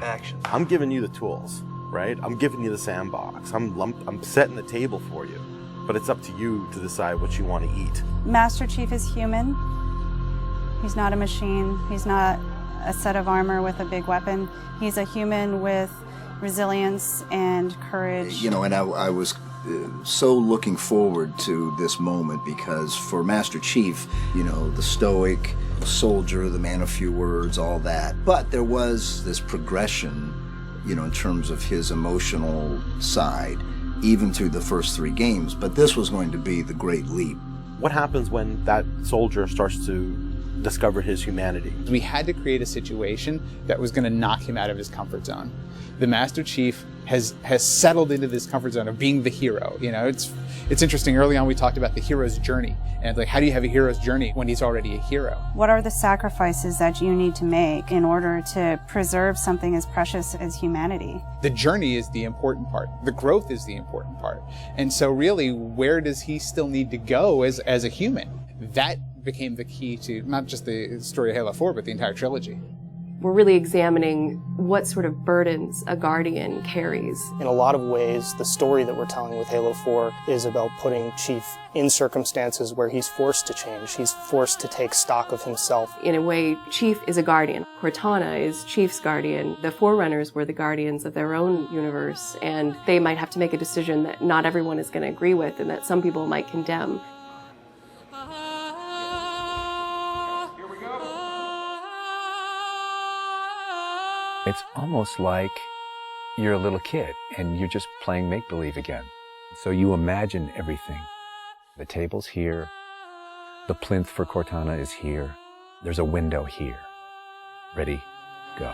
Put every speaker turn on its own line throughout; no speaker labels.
Action.
I'm giving you the tools, right? I'm giving you the sandbox. I'm setting the table for you. But it's up to you to decide what you want to eat.
Master Chief is human. He's not a machine. He's not a set of armor with a big weapon. He's a human with resilience and courage.
You know, and I was so looking forward to this moment because for Master Chief, you know, the stoic soldier, the man of few words, all that. But there was this progression, you know, in terms of his emotional side, even through the first 3 games. But this was going to be the great leap.
What happens when that soldier starts to discover his humanity?
We had to create a situation that was going to knock him out of his comfort zone. The Master Chief has settled into this comfort zone of being the hero. You know, it's interesting. Early on, we talked about the hero's journey, and like, how do you have a hero's journey when he's already a hero?
What are the sacrifices that you need to make in order to preserve something as precious as humanity?
The journey is the important part. The growth is the important part. And so really, where does he still need to go as a human? That became the key to not just the story of Halo 4, but the entire trilogy.
We're really examining what sort of burdens a Guardian carries.
In a lot of ways, the story that we're telling with Halo 4 is about putting Chief in circumstances where he's forced to change. He's forced to take stock of himself.
In a way, Chief is a Guardian. Cortana is Chief's Guardian. The Forerunners were the Guardians of their own universe, and they might have to make a decision that not everyone is going to agree with and that some people might condemn.
It's almost like you're a little kid and you're just playing make-believe again. So you imagine everything. The table's here. The plinth for Cortana is here. There's a window here. Ready, go.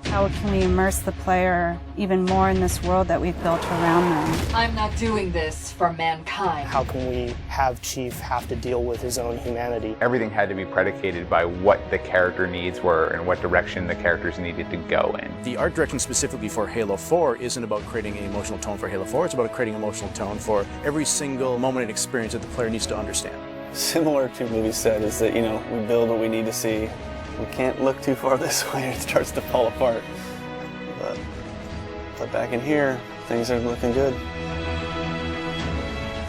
How can we immerse the player even more in this world that we've built around them?
I'm not doing this for mankind.
How can we have Chief have to deal with his own humanity?
Everything had to be predicated by what the character needs were and what direction the characters needed to go in.
The art direction specifically for Halo 4 isn't about creating an emotional tone for Halo 4, it's about creating an emotional tone for every single moment and experience that the player needs to understand.
Similar to what we said is that, you know, we build what we need to see. We can't look too far this way, it starts to fall apart. But back in here, things are looking good.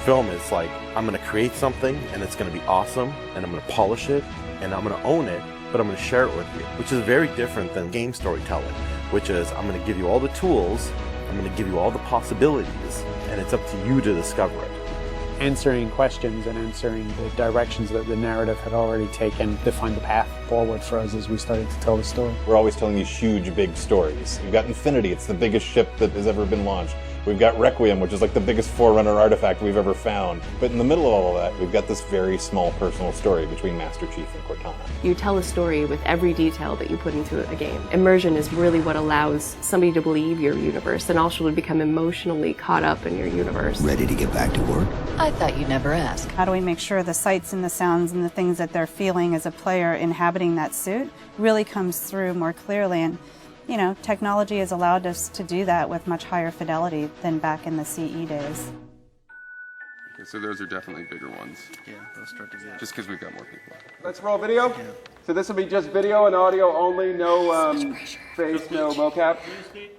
Film is like, I'm going to create something and it's going to be awesome and I'm going to polish it and I'm going to own it, but I'm going to share it with you, which is very different than game storytelling, which is I'm going to give you all the tools, I'm going to give you all the possibilities, and it's up to you to discover it.
Answering questions and answering the directions that the narrative had already taken defined the path forward for us as we started to tell the story.
We're always telling these huge, big stories. You've got Infinity, it's the biggest ship that has ever been launched. We've got Requiem, which is like the biggest Forerunner artifact we've ever found. But in the middle of all of that, we've got this very small personal story between Master Chief and Cortana.
You tell a story with every detail that you put into a game. Immersion is really what allows somebody to believe your universe and also to become emotionally caught up in your universe.
Ready to get back to work?
I thought you'd never ask.
How do we make sure the sights and the sounds and the things that they're feeling as a player inhabiting that suit really comes through more clearly? And you know, technology has allowed us to do that with much higher fidelity than back in the CE days.
Okay, so those are definitely bigger ones.
Yeah, those start to get...
Just because we've got more people.
Let's roll video. Yeah. So this will be just video and audio only, no face, no mocap.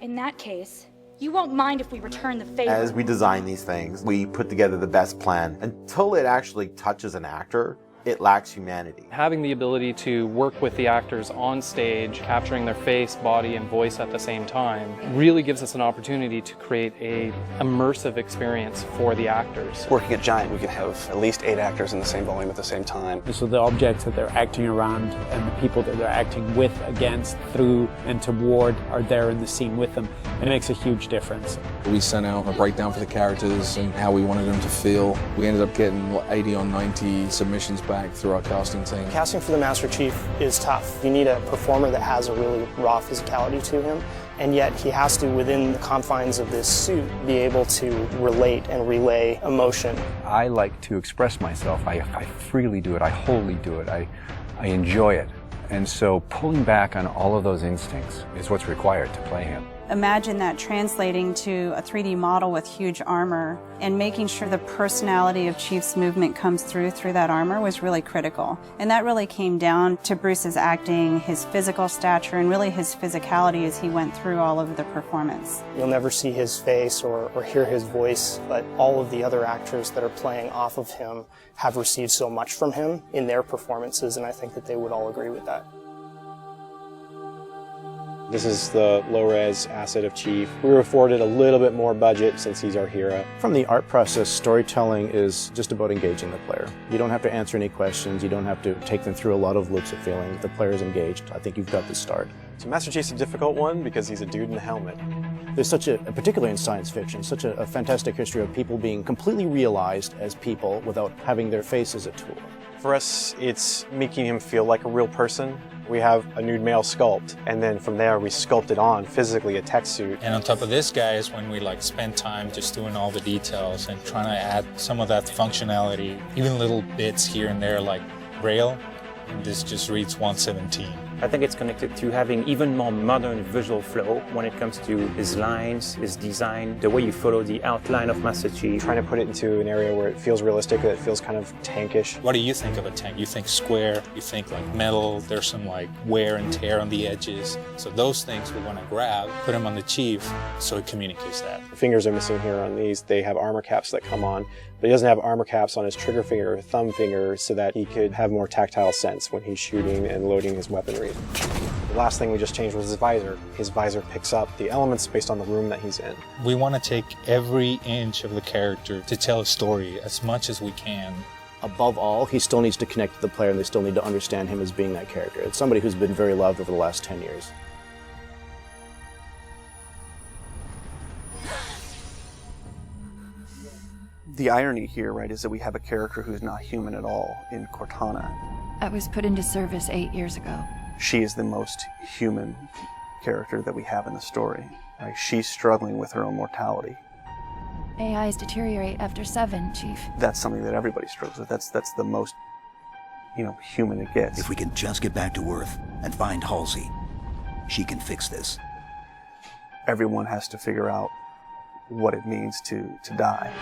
In that case, you won't mind if we return the favor.
As we design these things, we put together the best plan. Until it actually touches an actor, it lacks humanity.
Having the ability to work with the actors on stage, capturing their face, body, and voice at the same time, really gives us an opportunity to create an immersive experience for the actors.
Working at Giant, we could have at least 8 actors in the same volume at the same time.
And so the objects that they're acting around and the people that they're acting with, against, through, and toward are there in the scene with them. And it makes a huge difference.
We sent out a breakdown for the characters and how we wanted them to feel. We ended up getting 80 or 90 submissions back through our casting team.
Casting for the Master Chief is tough. You need a performer that has a really raw physicality to him, and yet he has to, within the confines of this suit, be able to relate and relay emotion.
I like to express myself. I freely do it. I wholly do it. I enjoy it. And so pulling back on all of those instincts is what's required to play him.
Imagine that translating to a 3D model with huge armor and making sure the personality of Chief's movement comes through that armor was really critical. And that really came down to Bruce's acting, his physical stature, and really his physicality as he went through all of the performance.
You'll never see his face or hear his voice, but all of the other actors that are playing off of him have received so much from him in their performances, and I think that they would all agree with that.
This is the low-res asset of Chief. We were afforded a little bit more budget since he's our hero. From the art process, storytelling is just about engaging the player. You don't have to answer any questions. You don't have to take them through a lot of loops of feeling. The player is engaged. I think you've got the start. So Master Chief's a difficult one because he's a dude in a helmet. There's such a, particularly in science fiction, such a fantastic history of people being completely realized as people without having their face as a tool. For us, it's making him feel like a real person. We have a nude male sculpt, and then from there we sculpt it on physically a tech suit.
And on top of this, guys, when we spend time just doing all the details and trying to add some of that functionality, even little bits here and there like Braille, and this just reads 117.
I think it's connected to having even more modern visual flow when it comes to his lines, his design, the way you follow the outline of Master Chief.
Trying to put it into an area where it feels realistic, that it feels kind of tankish.
What do you think of a tank? You think square, you think like metal, there's some wear and tear on the edges. So those things we want to grab, put them on the Chief so it communicates that.
The fingers are missing here on these. They have armor caps that come on, but he doesn't have armor caps on his trigger finger or thumb finger so that he could have more tactile sense when he's shooting and loading his weaponry. The last thing we just changed was his visor. His visor picks up the elements based on the room that he's in.
We want to take every inch of the character to tell a story as much as we can.
Above all, he still needs to connect to the player and they still need to understand him as being that character. It's somebody who's been very loved over the last 10 years.
The irony here, right, is that we have a character who's not human at all in Cortana.
I was put into service 8 years ago.
She is the most human character that we have in the story. Right? She's struggling with her own mortality.
AIs deteriorate after 7, Chief.
That's something that everybody struggles with. That's the most, human it gets.
If we can just get back to Earth and find Halsey, she can fix this.
Everyone has to figure out what it means to die.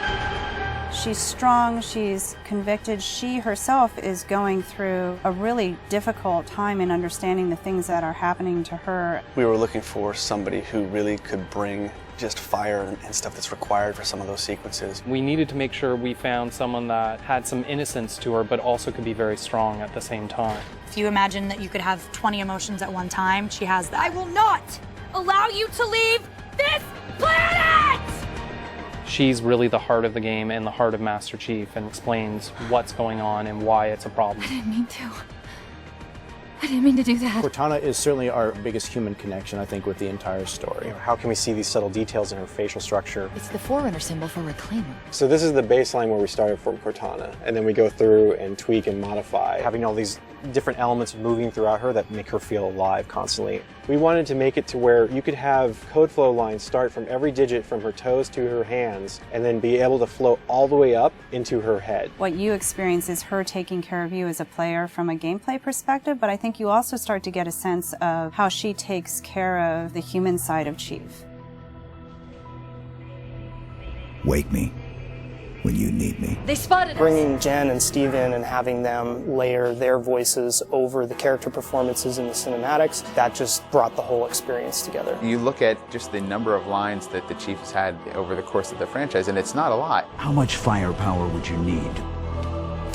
She's strong, she's convicted. She herself is going through a really difficult time in understanding the things that are happening to her.
We were looking for somebody who really could bring just fire and stuff that's required for some of those sequences.
We needed to make sure we found someone that had some innocence to her, but also could be very strong at the same time.
If you imagine that you could have 20 emotions at one time, she has that. I will not allow you to leave this planet!
She's really the heart of the game and the heart of Master Chief and explains what's going on and why it's a problem.
I didn't mean to. I didn't mean to do that.
Cortana is certainly our biggest human connection, I think, with the entire story. How can we see these subtle details in her facial structure?
It's the Forerunner symbol for Reclaimer.
So this is the baseline where we started from Cortana, and then we go through and tweak and modify, having all these different elements moving throughout her that make her feel alive constantly. We wanted to make it to where you could have code flow lines start from every digit from her toes to her hands, and then be able to flow all the way up into her head.
What you experience is her taking care of you as a player from a gameplay perspective, but I think you also start to get a sense of how she takes care of the human side of Chief.
Wake me when you need me.
They spotted us.
Bringing Jen and Steve in and having them layer their voices over the character performances in the cinematics, that just brought the whole experience together.
You look at just the number of lines that the Chief has had over the course of the franchise, and it's not a lot.
How much firepower would you need?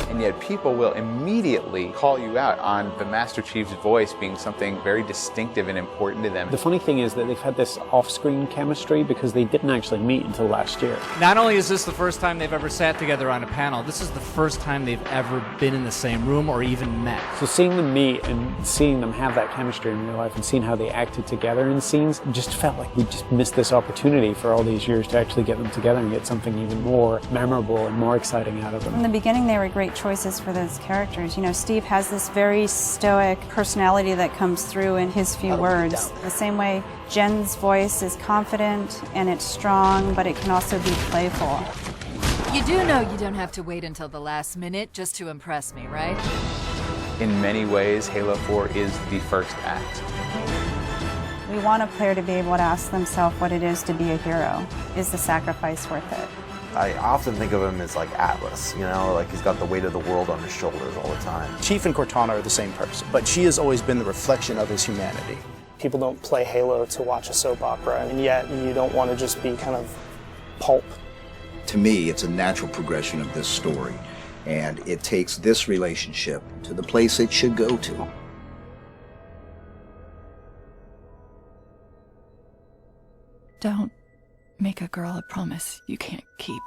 And yet people will immediately call you out on the Master Chief's voice being something very distinctive and important to them.
The funny thing is that they've had this off-screen chemistry because they didn't actually meet until last year.
Not only is this the first time they've ever sat together on a panel, this is the first time they've ever been in the same room or even met.
So seeing them meet and seeing them have that chemistry in real life and seeing how they acted together in scenes just felt like we just missed this opportunity for all these years to actually get them together and get something even more memorable and more exciting out of them.
In the beginning, they were great choices for those characters. Steve has this very stoic personality that comes through in his few words. The same way Jen's voice is confident and it's strong, but it can also be playful.
You do know you don't have to wait until the last minute just to impress me, right?
In many ways, Halo 4 is the first act.
We want a player to be able to ask themselves what it is to be a hero. Is the sacrifice worth it?
I often think of him as like Atlas, you know, like he's got the weight of the world on his shoulders all the time.
Chief and Cortana are the same person, but she has always been the reflection of his humanity.
People don't play Halo to watch a soap opera, and yet you don't want to just be kind of pulp.
To me, it's a natural progression of this story, and it takes this relationship to the place it should go to.
Don't make a girl a promise you can't keep.